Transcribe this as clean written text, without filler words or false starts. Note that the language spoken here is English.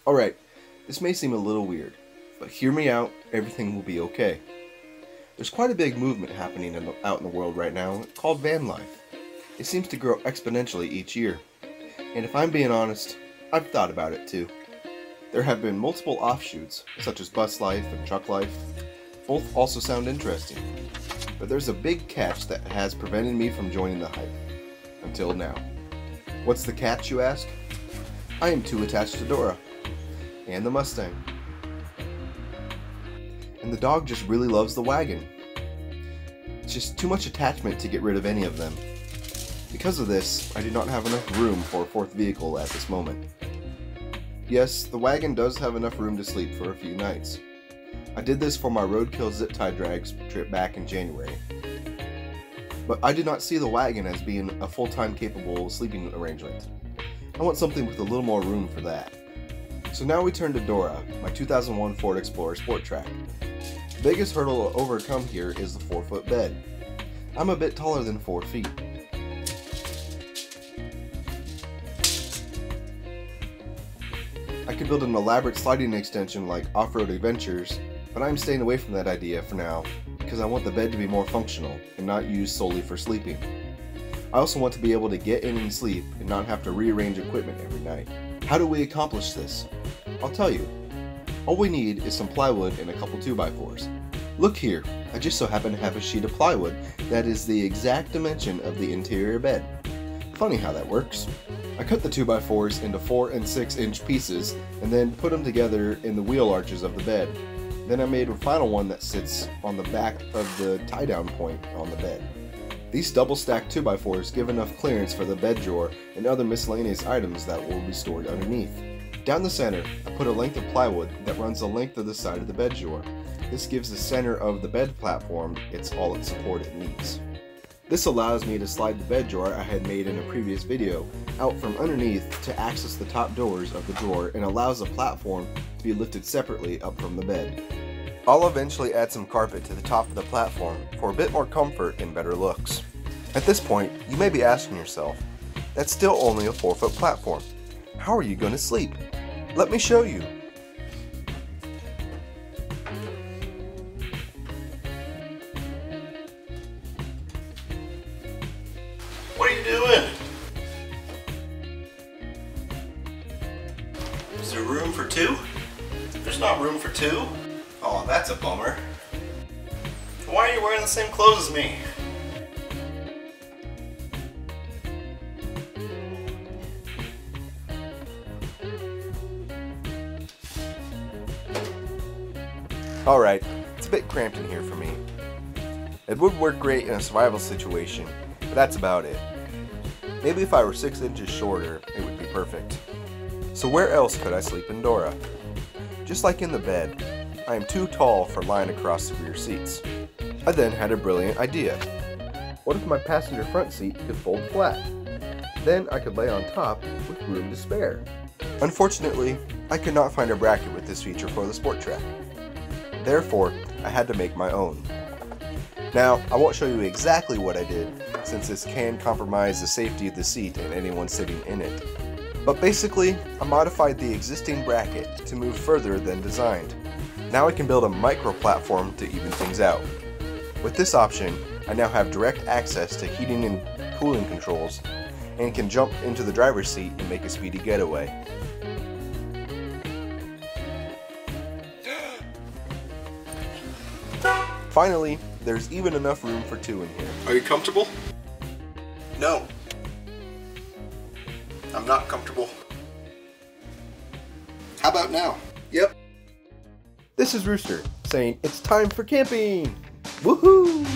Alright, this may seem a little weird, but hear me out, everything will be okay. There's quite a big movement happening out in the world right now called van life. It seems to grow exponentially each year, and if I'm being honest, I've thought about it too. There have been multiple offshoots, such as bus life and truck life. Both also sound interesting, but there's a big catch that has prevented me from joining the hype. Until now. What's the catch, you ask? I am too attached to Dora. And the Mustang. And the dog just really loves the wagon. It's just too much attachment to get rid of any of them. Because of this, I do not have enough room for a fourth vehicle at this moment. Yes, the wagon does have enough room to sleep for a few nights. I did this for my roadkill zip tie drags trip back in January. But I do not see the wagon as being a full-time capable sleeping arrangement. I want something with a little more room for that. So now we turn to Dora, my 2001 Ford Explorer Sport Trac. The biggest hurdle to overcome here is the 4-foot bed. I'm a bit taller than 4 feet. I could build an elaborate sliding extension like Off-Road Adventures, but I'm staying away from that idea for now because I want the bed to be more functional and not used solely for sleeping. I also want to be able to get in and sleep and not have to rearrange equipment every night. How do we accomplish this? I'll tell you. All we need is some plywood and a couple 2x4s. Look here, I just so happen to have a sheet of plywood that is the exact dimension of the interior bed. Funny how that works. I cut the 2x4s into 4 and 6 inch pieces and then put them together in the wheel arches of the bed. Then I made a final one that sits on the back of the tie-down point on the bed. These double-stacked 2x4s give enough clearance for the bed drawer and other miscellaneous items that will be stored underneath. Down the center, I put a length of plywood that runs the length of the side of the bed drawer. This gives the center of the bed platform all its support it needs. This allows me to slide the bed drawer I had made in a previous video out from underneath to access the top doors of the drawer and allows the platform to be lifted separately up from the bed. I'll eventually add some carpet to the top of the platform for a bit more comfort and better looks. At this point, you may be asking yourself, that's still only a 4-foot platform. How are you going to sleep? Let me show you. What are you doing? Is there room for 2? There's not room for 2? Oh, that's a bummer. Why are you wearing the same clothes as me? Alright, it's a bit cramped in here for me. It would work great in a survival situation, but that's about it. Maybe if I were 6 inches shorter, it would be perfect. So where else could I sleep in Dora? Just like in the bed, I am too tall for lying across the rear seats. I then had a brilliant idea. What if my passenger front seat could fold flat? Then I could lay on top with room to spare. Unfortunately, I could not find a bracket with this feature for the Sport Trac. Therefore, I had to make my own. Now, I won't show you exactly what I did, since this can compromise the safety of the seat and anyone sitting in it. But basically, I modified the existing bracket to move further than designed. Now I can build a micro platform to even things out. With this option, I now have direct access to heating and cooling controls, and can jump into the driver's seat and make a speedy getaway. Finally, there's even enough room for 2 in here. Are you comfortable? No. I'm not comfortable. How about now? Yep. This is Rooster, saying it's time for camping! Woohoo!